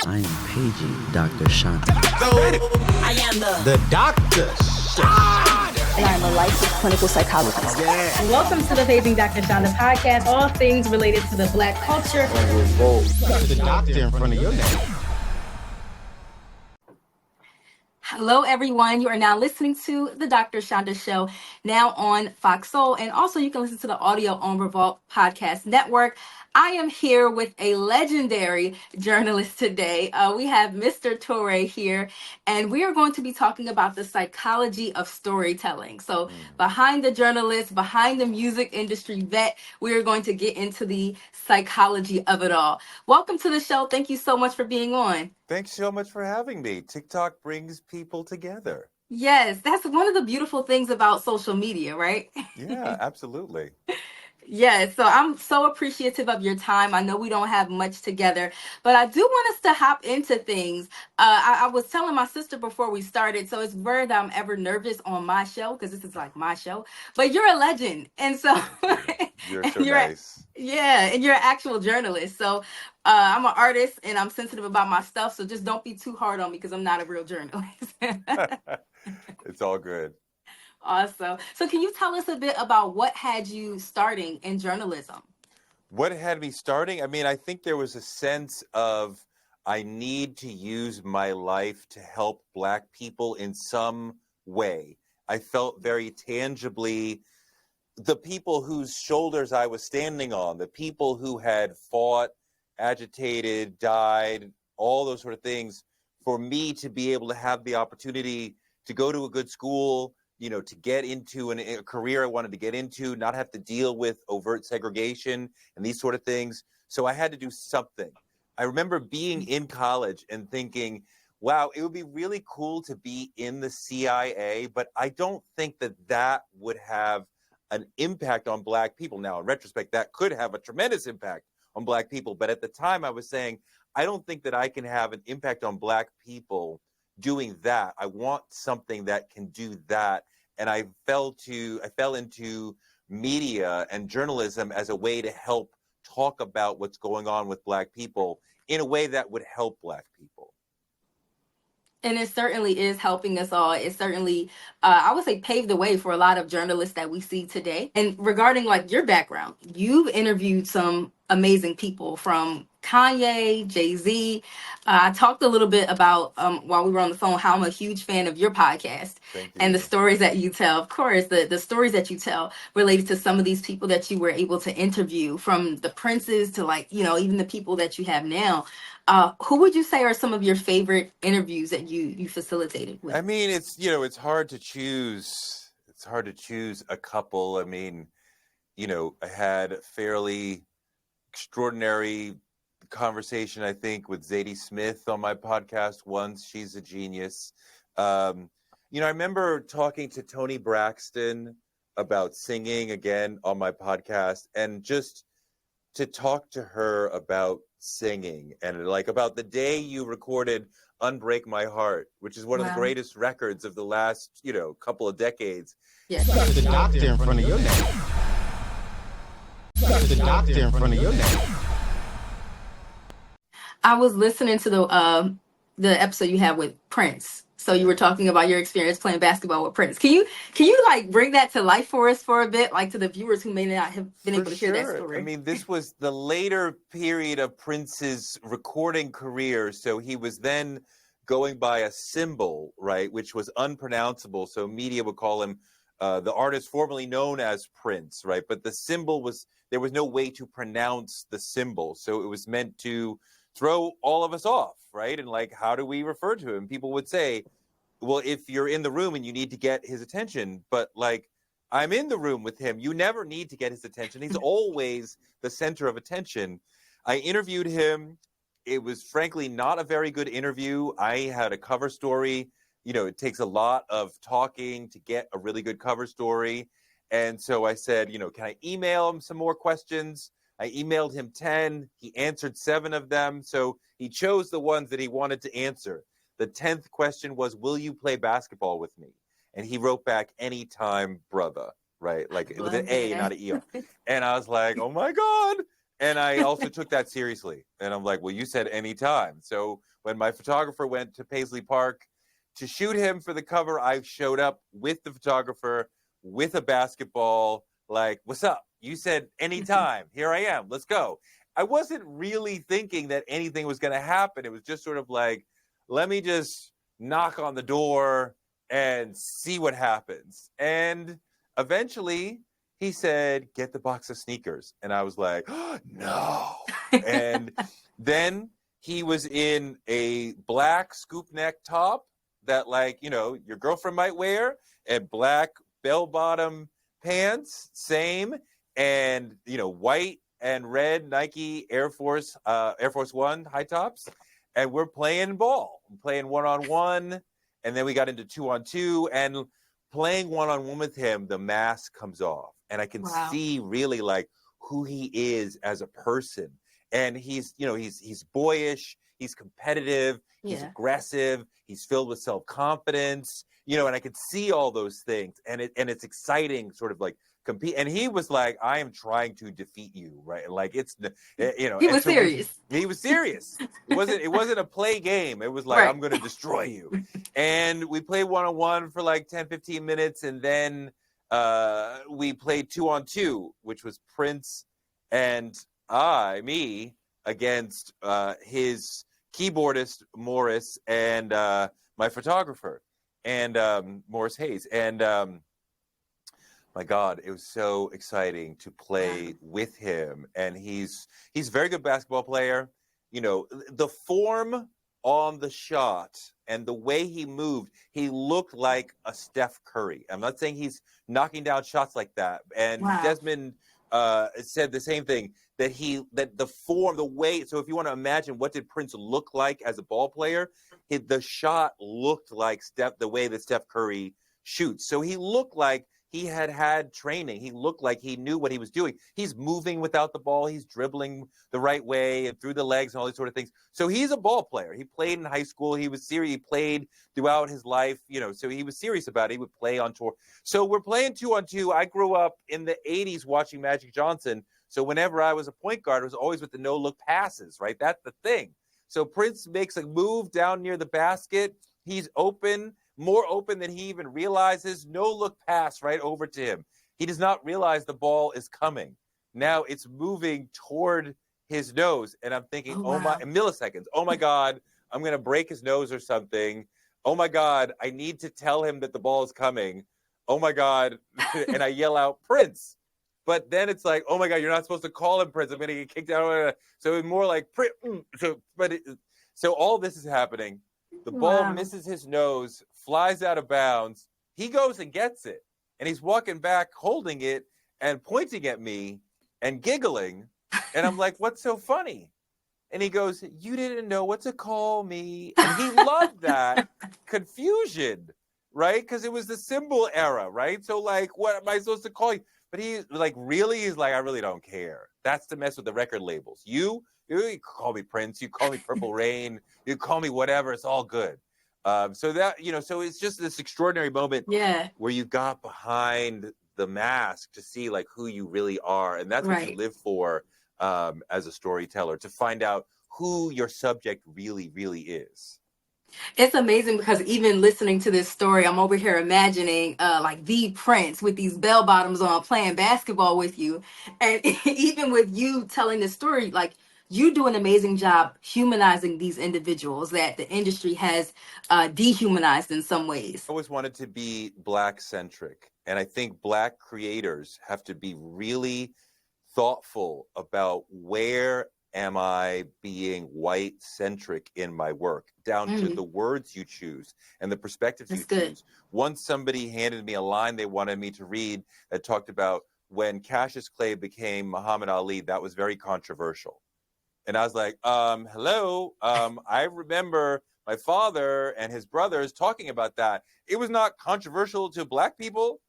I am paging Dr. Chanda. I am the Dr. Chanda. And I'm a licensed clinical psychologist. Yeah. Welcome to the Paging Dr. Chanda podcast, all things related to the Black culture. The doctor in front of your name. Hello, everyone. You are now listening to the Dr. Chanda Show, now on Fox Soul, and also you can listen to the audio on Revolt Podcast Network. I am here with a legendary journalist today. We have Mr. Toure here, and we are going to be talking about the psychology of storytelling. So behind the journalist, behind the music industry vet, we are going to get into the psychology of it all. Welcome to the show. Thank you so much for being on. Thanks so much for having me. TikTok brings people together. Yes, that's one of the beautiful things about social media, right? Yeah, absolutely. Yes, so I'm so appreciative of your time. I know we don't have much together, but I do want us to hop into things. I was telling my sister before we started, so it's rare that I'm ever nervous on my show because this is like my show. But you're a legend, and so You're and so nice. Yeah, and you're an actual journalist. So I'm an artist, and I'm sensitive about my stuff. So just don't be too hard on me because I'm not a real journalist. It's all good. Awesome. So can you tell us a bit about what had you starting in journalism? What had me starting? I mean, I think there was a sense of I need to use my life to help Black people in some way. I felt very tangibly the people whose shoulders I was standing on, the people who had fought, agitated, died, all those sort of things, for me to be able to have the opportunity to go to a good school, you know, to get into a career I wanted to get into, not have to deal with overt segregation and these sort of things. So I had to do something. I remember being in college and thinking, wow, it would be really cool to be in the CIA, but I don't think that that would have an impact on Black people. Now, in retrospect, that could have a tremendous impact on Black people. But at the time I was saying, I don't think that I can have an impact on Black people doing that. I want something that can do that. And I fell into media and journalism as a way to help talk about what's going on with Black people in a way that would help Black people. And it certainly is helping us all. It certainly, I would say, paved the way for a lot of journalists that we see today. And regarding like your background, you've interviewed some amazing people from Kanye, Jay-Z. I talked a little bit about, while we were on the phone, how I'm a huge fan of your podcast and the stories that you tell. Of course, the stories that you tell related to some of these people that you were able to interview, from the princes to, like, you know, even the people that you have now. Who would you say are some of your favorite interviews that you facilitated with? I mean, it's hard to choose. It's hard to choose a couple. I mean, I had a fairly extraordinary conversation, I think, with Zadie Smith on my podcast once. She's a genius. I remember talking to Toni Braxton about singing again on my podcast, and just to talk to her about singing and like about the day you recorded Unbreak My Heart, which is one of the greatest records of the last, couple of decades. Yes. The doctor in front of your name. The doctor in front of your name. I was listening to the episode you had with Prince. So you were talking about your experience playing basketball with Prince. Can you like bring that to life for us for a bit, like to the viewers who may not have been able to hear that story? I mean, this was the later period of Prince's recording career. So he was then going by a symbol, right, which was unpronounceable. So media would call him the artist formerly known as Prince, right? But the symbol there was no way to pronounce the symbol. So it was meant to throw all of us off, right? And like, how do we refer to him? People would say, well, if you're in the room and you need to get his attention, but like, I'm in the room with him. You never need to get his attention. He's always the center of attention. I interviewed him. It was frankly not a very good interview. I had a cover story. It takes a lot of talking to get a really good cover story. And so I said, can I email him some more questions? I emailed him 10. He answered 7 of them. So he chose the ones that he wanted to answer. The 10th question was, will you play basketball with me? And he wrote back, anytime, brother, right? Like with an A, not an E. And I was like, oh my God. And I also took that seriously. And I'm like, well, you said anytime. So when my photographer went to Paisley Park to shoot him for the cover, I showed up with the photographer with a basketball, like, what's up? You said anytime. Here I am. Let's go. I wasn't really thinking that anything was going to happen. It was just sort of like, let me just knock on the door and see what happens. And eventually he said, get the box of sneakers. And I was like, oh, no. And then he was in a black scoop neck top that, like, you know, your girlfriend might wear, and black bell-bottom pants, same, and, you know, white and red Nike Air Force One high tops. And we're playing ball, playing one-on-one. And then we got into 2-on-2, and playing one-on-one with him, the mask comes off. And I can see really like who he is as a person. And he's, you know, he's boyish, he's competitive, he's aggressive, he's filled with self-confidence, you know, and I could see all those things. And it's exciting, sort of like compete. And he was like, I am trying to defeat you, right? Like, it's, you know, he was serious. He was serious. It wasn't a play game. It was like, I'm going to destroy you. And we played one-on-one for like 10, 15 minutes. And then we played 2-on-2, which was Prince and me against his keyboardist Morris and my photographer and Morris Hayes. And my God, it was so exciting to play with him. And he's a very good basketball player. You know, the form on the shot and the way he moved, he looked like a Steph Curry. I'm not saying he's knocking down shots like that. And Desmond said the same thing, that the form, the way. So if you want to imagine what did Prince look like as a ball player, the shot looked like the way that Steph Curry shoots. So he looked like he had training. He looked like he knew what he was doing. He's moving without the ball. He's dribbling the right way and through the legs and all these sort of things. So he's a ball player. He played in high school. He was serious. He played throughout his life, you know, so he was serious about it. He would play on tour. So we're playing 2-on-2. I grew up in the 80s watching Magic Johnson. So whenever I was a point guard, it was always with the no-look passes, right? That's the thing. So Prince makes a move down near the basket. He's open, more open than he even realizes. No look pass right over to him. He does not realize the ball is coming. Now it's moving toward his nose. And I'm thinking, milliseconds. Oh my God, I'm going to break his nose or something. Oh my God, I need to tell him that the ball is coming. Oh my God. And I yell out, Prince. But then it's like, oh my God, you're not supposed to call him Prince. I'm going to get kicked out. So it's more like, so all this is happening. The ball misses his nose, flies out of bounds. He goes and gets it. And he's walking back, holding it and pointing at me and giggling. And I'm like, what's so funny? And he goes, you didn't know what to call me. And he loved that confusion, right? Because it was the symbol era, right? So like, what am I supposed to call you? But he like, really? He's like, I really don't care. That's the mess with the record labels. You call me Prince, you call me Purple Rain, you call me whatever, it's all good. So that, you know, so it's just this extraordinary moment where you got behind the mask to see like who you really are. And that's what you live for as a storyteller, to find out who your subject really, really is. It's amazing because even listening to this story, I'm over here imagining like the Prince with these bell bottoms on playing basketball with you. And even with you telling the story, like, you do an amazing job humanizing these individuals that the industry has dehumanized in some ways. I always wanted to be Black centric. And I think Black creators have to be really thoughtful about where am I being white centric in my work, down to the words you choose and the perspectives you choose. Once somebody handed me a line they wanted me to read that talked about when Cassius Clay became Muhammad Ali, that was very controversial. And I was like, hello, I remember my father and his brothers talking about that. It was not controversial to Black people.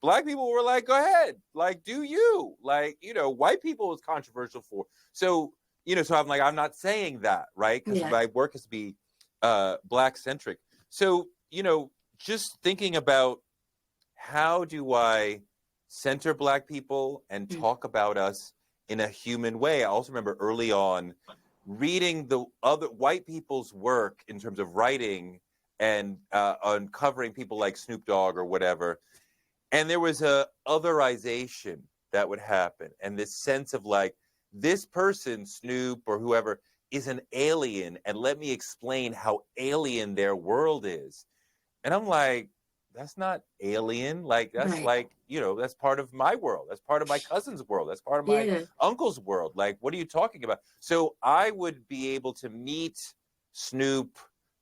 Black people were like, go ahead, like, do you? Like, you know, white people was controversial for. So, you know, so I'm like, I'm not saying that, right? Because my work has to be Black centric. So, you know, just thinking about how do I center Black people and talk about us in a human way. I also remember early on reading the other white people's work in terms of writing and uncovering people like Snoop Dogg or whatever. And there was a otherization that would happen. And this sense of like, this person, Snoop or whoever, is an alien. And let me explain how alien their world is. And I'm like, that's not alien. Like, that's Right. like, you know, that's part of my world. That's part of my cousin's world. That's part of my Yeah. uncle's world. Like, what are you talking about? So I would be able to meet Snoop,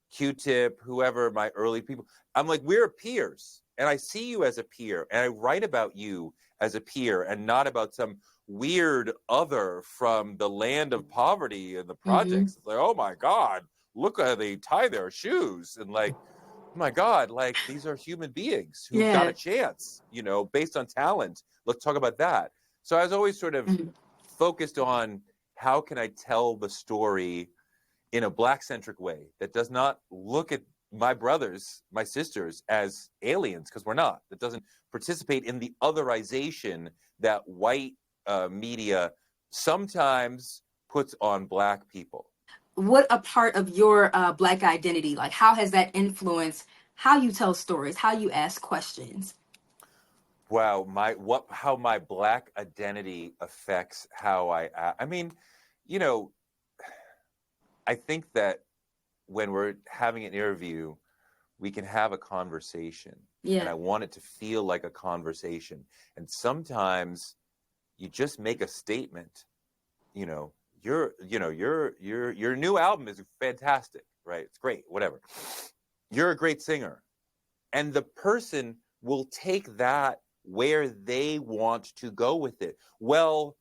Q-Tip, whoever, my early people. I'm like, we're peers. And I see you as a peer. And I write about you as a peer and not about some weird other from the land of poverty and the projects. It's like, oh my God, look how they tie their shoes. And like, oh my God, like these are human beings who've got Yeah. a chance, you know, based on talent. Let's talk about that. So I was always sort of focused on how can I tell the story in a Black-centric way that does not look at my brothers, my sisters as aliens, because we're not. That doesn't participate in the otherization that white media sometimes puts on Black people. What a part of your Black identity, like how has that influenced how you tell stories, how you ask questions? Wow, how my Black identity affects how I mean, you know, I think that when we're having an interview, we can have a conversation. And I Yeah. want it to feel like a conversation. And sometimes you just make a statement, you know, your new album is fantastic, right? It's great, whatever. You're a great singer. And the person will take that where they want to go with it. Well,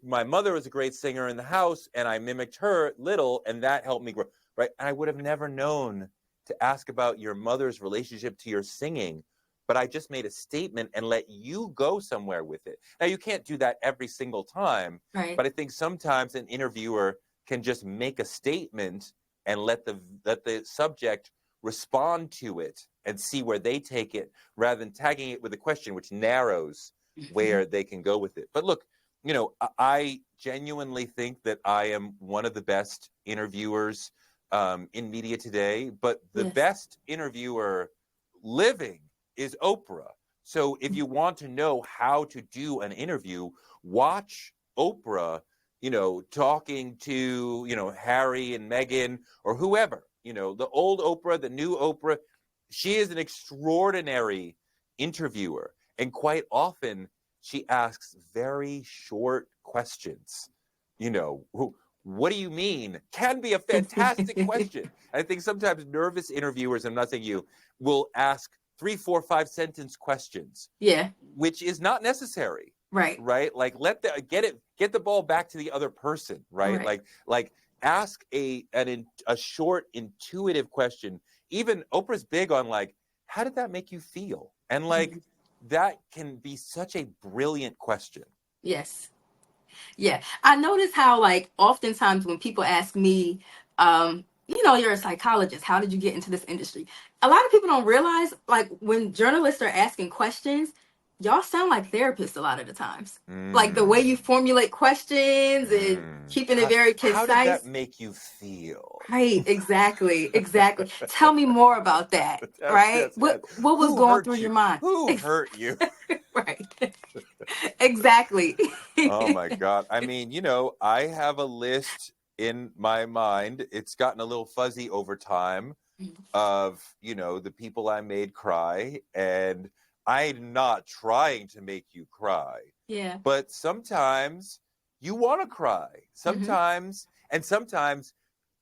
my mother was a great singer in the house and I mimicked her little and that helped me grow, right? And I would have never known to ask about your mother's relationship to your singing, but I just made a statement and let you go somewhere with it. Now, you can't do that every single time, Right. but I think sometimes an interviewer can just make a statement and let the subject respond to it and see where they take it rather than tagging it with a question, which narrows where they can go with it. But look, you know, I genuinely think that I am one of the best interviewers in media today, but the Yes. best interviewer living is Oprah. So if you want to know how to do an interview, watch Oprah, you know, talking to, you know, Harry and Meghan or whoever, you know, the old Oprah, the new Oprah. She is an extraordinary interviewer. And quite often she asks very short questions. You know, what do you mean? Can be a fantastic question. I think sometimes nervous interviewers, I'm not saying you, will ask 3, 4, 5 sentence questions, Yeah. which is not necessary, Right. right? Like get the ball back to the other person, right? Right. Like ask a short, intuitive question. Even Oprah's big on like, how did that make you feel? And like that can be such a brilliant question. Yes. Yeah. I notice how like oftentimes when people ask me, you know, you're a psychologist, how did you get into this industry? A lot of people don't realize like when journalists are asking questions, y'all sound like therapists a lot of the times. Like the way you formulate questions and keeping it very How did that concise. make you feel? Right, exactly, exactly. Tell me more about that, right? Yes, yes. What was Who going hurt through you? your mind? Who hurt you? Right. Exactly. Oh my God. I mean, you know, I have a list in my mind. It's gotten a little fuzzy over time of, you know, the people I made cry. And I'm not trying to make you cry. Yeah. But sometimes you want to cry. Sometimes, and sometimes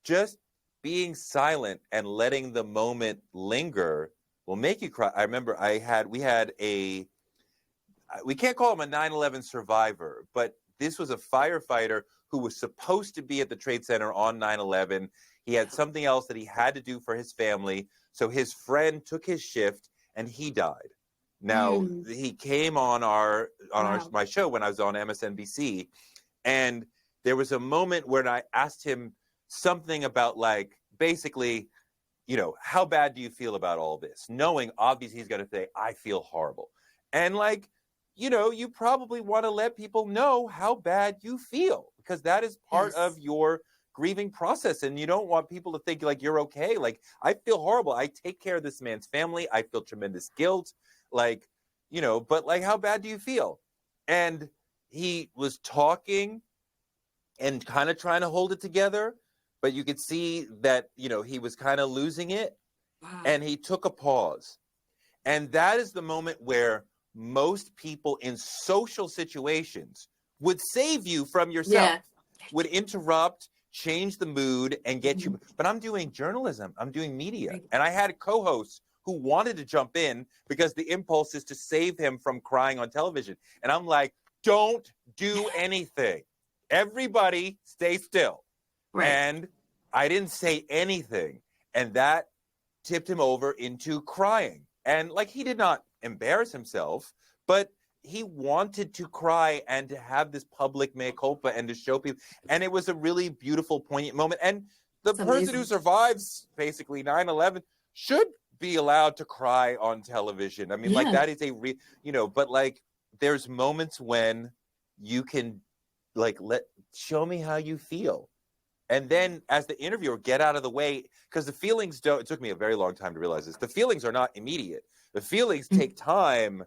just being silent and letting the moment linger will make you cry. I remember we can't call him a 9/11 survivor, but this was a firefighter who was supposed to be at the Trade Center on 9/11. He had something else that he had to do for his family. So his friend took his shift and he died. Now, he came on my show when I was on MSNBC, and there was a moment when I asked him something about like, basically, you know, how bad do you feel about all this? Knowing obviously he's going to say, I feel horrible. And like, you probably want to let people know how bad you feel, because that is part of your grieving process. And you don't want people to think like you're okay. Like, I feel horrible. I take care of this man's family. I feel tremendous guilt. Like, but like, how bad do you feel? And he was talking and kind of trying to hold it together, but you could see that, he was kind of losing it. Wow. And he took a pause. And that is the moment where most people in social situations would save you from yourself, would interrupt, change the mood, and get you. But I'm doing journalism. I'm doing media. And I had co-hosts who wanted to jump in because the impulse is to save him from crying on television. And I'm like, don't do anything. Everybody stay still. Right. And I didn't say anything. And that tipped him over into crying. And like, he did not embarrass himself, but he wanted to cry and to have this public mea culpa and to show people. And it was a really beautiful, poignant moment. And the person who survives basically 9/11 should be allowed to cry on television. I mean, like, that is but like, there's moments when you can like, show me how you feel. And then as the interviewer, get out of the way, because the feelings it took me a very long time to realize this. The feelings are not immediate. The feelings take time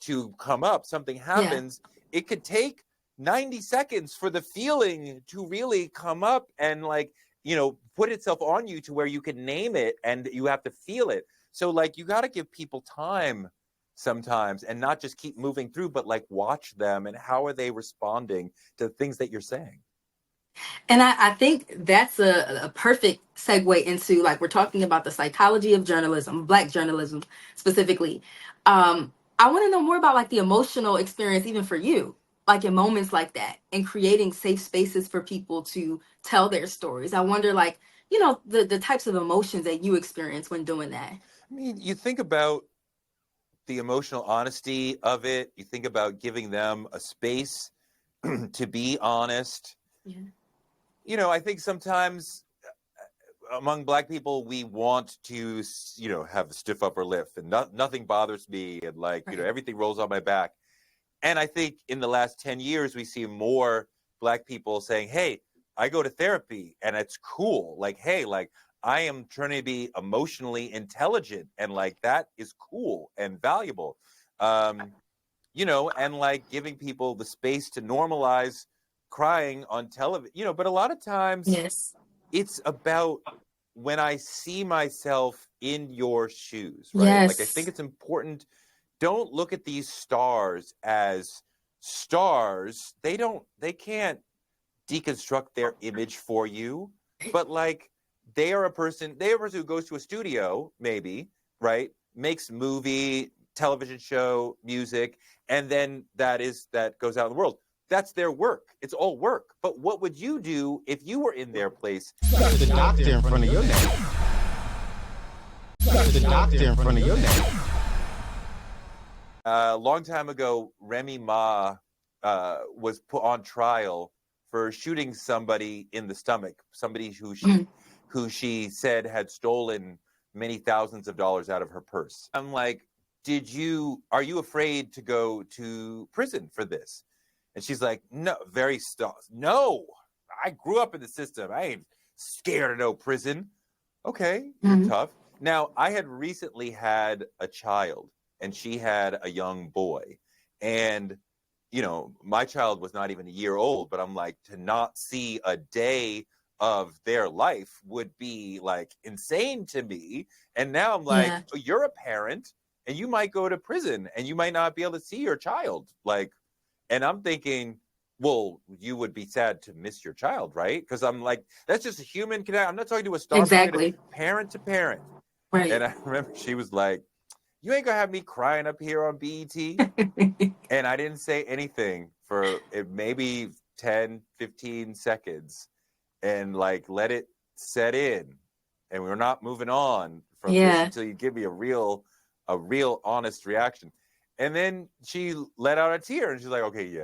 to come up. Something happens. Yeah. It could take 90 seconds for the feeling to really come up and like, put itself on you to where you can name it and you have to feel it. So like, you got to give people time sometimes and not just keep moving through, but like, watch them and how are they responding to the things that you're saying. And I think that's a perfect segue into, like, we're talking about the psychology of journalism, Black journalism specifically. I want to know more about like the emotional experience, even for you, like in moments like that, and creating safe spaces for people to tell their stories. I wonder, like, the types of emotions that you experience when doing that. I mean, you think about the emotional honesty of it. You think about giving them a space to be honest. Yeah. I think sometimes among Black people, we want to, have a stiff upper lip and nothing bothers me. And like, everything rolls on my back. And I think in the last 10 years, we see more Black people saying, hey, I go to therapy and it's cool. Like, hey, like, I am trying to be emotionally intelligent and like, that is cool and valuable. And like giving people the space to normalize crying on television, but a lot of times it's about when I see myself in your shoes, right? Yes. Like, I think it's important. Don't look at these stars as stars. They can't deconstruct their image for you, but like, they are a person who goes to a studio, maybe, right? Makes movie, television show, music, and then that goes out in the world. That's their work. It's all work. But what would you do if you were in their place? Got the doctor in front of your name. Got the doctor in front of your name. A long time ago, Remy Ma was put on trial for shooting somebody in the stomach, somebody who she said had stolen many thousands of dollars out of her purse. I'm like, are you afraid to go to prison for this? And she's like, no, no, I grew up in the system. I ain't scared of no prison. Okay, you're tough. Now, I had recently had a child, and she had a young boy. And, my child was not even a year old, but I'm like, to not see a day of their life would be like insane to me. And now I'm like, you're a parent, and you might go to prison, and you might not be able to see your child. Like, and I'm thinking, well, you would be sad to miss your child, right? Because I'm like, that's just a human connection. I'm not talking to a star. Exactly. Parent to parent. Right. And I remember she was like, you ain't gonna have me crying up here on BET. And I didn't say anything for maybe 10, 15 seconds and like let it set in. And we're not moving on from this until you give me a real honest reaction. And then she let out a tear and she's like, okay,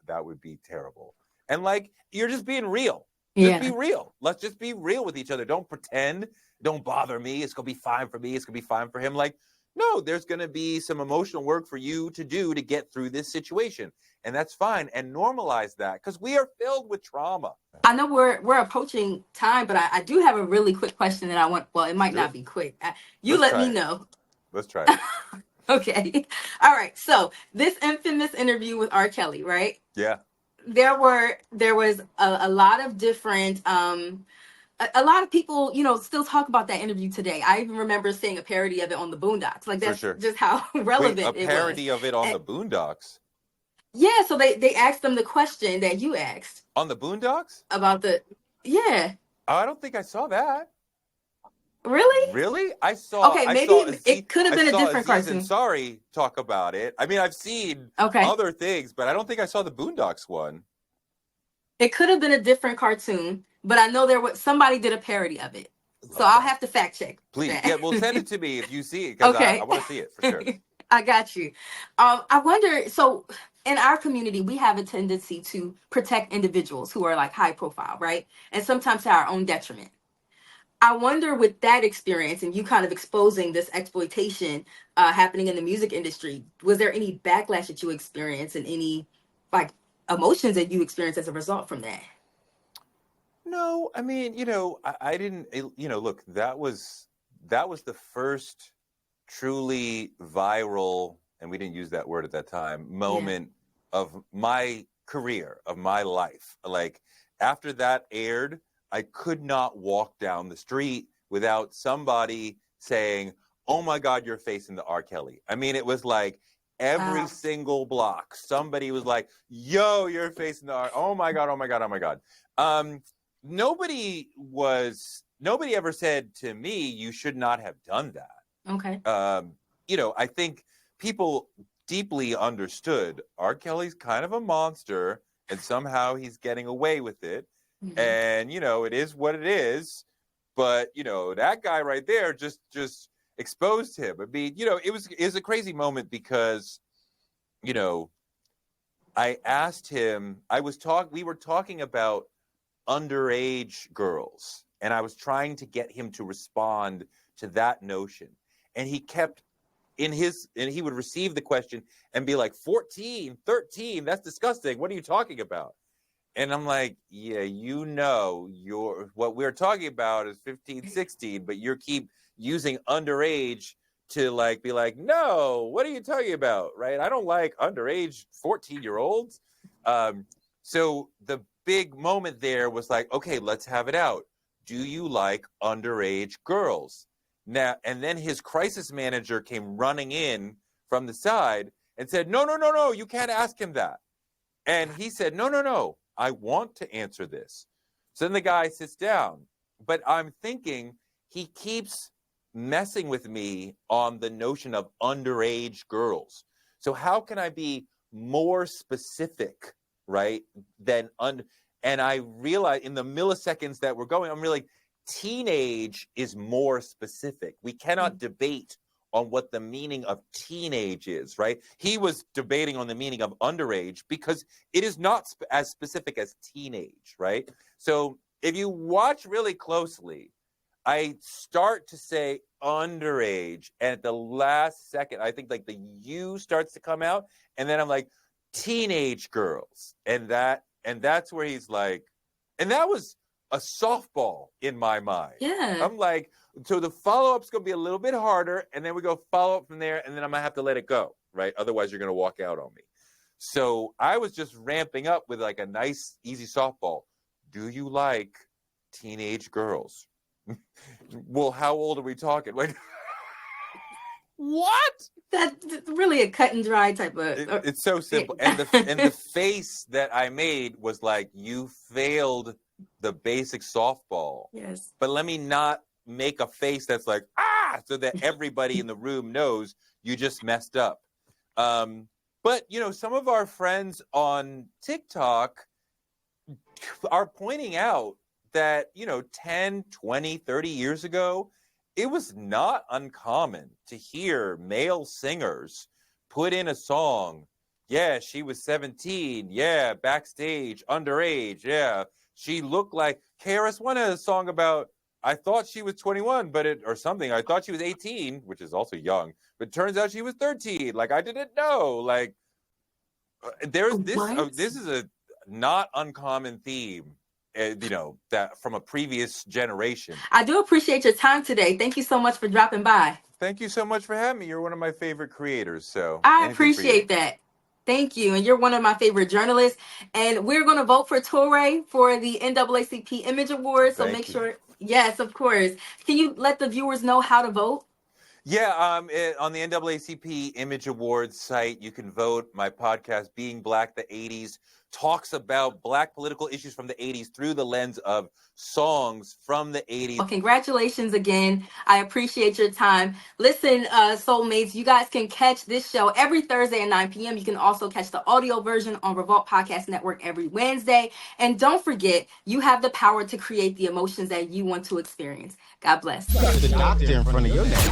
that would be terrible. And like, you're just being real. Just be real. Let's just be real with each other. Don't pretend. Don't bother me. It's going to be fine for me. It's going to be fine for him. Like, no, there's going to be some emotional work for you to do to get through this situation. And that's fine. And normalize that, because we are filled with trauma. I know we're approaching time, but I do have a really quick question that I want. Well, it might Sure. not be quick. You let me know. Let's try it. Okay. All right. So this infamous interview with R. Kelly, right? Yeah. There was a lot of different a lot of people, still talk about that interview today. I even remember seeing a parody of it on the Boondocks. Like, that's sure. just how relevant Wait, a parody it was. of it on the Boondocks? Yeah, so they asked them the question that you asked. On the Boondocks? About yeah. Oh, I don't think I saw that. Really? Really? I saw. Okay, maybe it could have been a different cartoon. Sorry, talk about it. I mean, I've seen other things, but I don't think I saw the Boondocks one. It could have been a different cartoon, but I know somebody did a parody of it. So I'll have to fact check. Please, that. yeah, well, send it to me if you see it, because I want to see it for sure. I got you. I wonder, so in our community, we have a tendency to protect individuals who are like high profile, right? And sometimes to our own detriment. I wonder, with that experience and you kind of exposing this exploitation happening in the music industry, was there any backlash that you experienced and any like emotions that you experienced as a result from that? No, I mean, I didn't, look, that was the first truly viral, and we didn't use that word at that time, moment of my career, of my life. Like, after that aired, I could not walk down the street without somebody saying, "Oh my God, you're facing the R. Kelly." I mean, it was like every single block, somebody was like, "Yo, you're facing the R. Oh my God, oh my God, oh my God." Nobody ever said to me, "You should not have done that." Okay. I think people deeply understood R. Kelly's kind of a monster, and somehow he's getting away with it. Mm-hmm. And, it is what it is. But, that guy right there just exposed him. I mean, it was a crazy moment because, I asked him, we were talking about underage girls, and I was trying to get him to respond to that notion. And he kept and he would receive the question and be like, 14, 13, that's disgusting. What are you talking about? And I'm like, yeah, what we're talking about is 15, 16, but you keep using underage to be like, no, what are you talking about? Right? I don't like underage 14-year-olds. So the big moment there was like, okay, let's have it out. Do you like underage girls? Now, and then his crisis manager came running in from the side and said, no, you can't ask him that. And he said, no, I want to answer this. So then the guy sits down, but I'm thinking he keeps messing with me on the notion of underage girls. So how can I be more specific, right? And I realized in the milliseconds that we're going, I'm really, teenage is more specific. We cannot debate on what the meaning of teenage is, right? He was debating on the meaning of underage because it is not as specific as teenage, right? So if you watch really closely, I start to say underage, and at the last second, I think the U starts to come out, and then I'm like, teenage girls. And that's where he's like, and that was a softball in my mind. Yeah. I'm like, so the follow-up's going to be a little bit harder, and then we go follow-up from there, and then I'm going to have to let it go, right? Otherwise, you're going to walk out on me. So I was just ramping up with a nice, easy softball. Do you like teenage girls? Well, how old are we talking? What? That's really a cut and dry type of... It's so simple. And the face that I made was like, you failed the basic softball. Yes. But let me not make a face that's like, so that everybody in the room knows you just messed up. But, some of our friends on TikTok are pointing out that, 10, 20, 30 years ago, it was not uncommon to hear male singers put in a song. Yeah, she was 17. Yeah, backstage, underage. Yeah. She looked like KRS-One had a song about I thought she was 21, or something. I thought she was 18, which is also young, but turns out she was 13. Like, I didn't know. Like, there's this. What? This is a not uncommon theme, that from a previous generation. I do appreciate your time today. Thank you so much for dropping by. Thank you so much for having me. You're one of my favorite creators. So I anything for you. appreciate that. Thank you. And you're one of my favorite journalists. And we're going to vote for Toure for the NAACP Image Award. So Thank make you. sure. Yes, of course. Can you let the viewers know how to vote? Yeah, on the NAACP Image Award site, you can vote. My podcast, Being Black, the 80s, talks about Black political issues from the 80s through the lens of songs from the 80s. Well, congratulations again. I appreciate your time. Listen, soulmates, you guys can catch this show every Thursday at 9 p.m. You can also catch the audio version on Revolt Podcast Network every Wednesday. And don't forget, you have the power to create the emotions that you want to experience. God bless. The doctor in front of your name.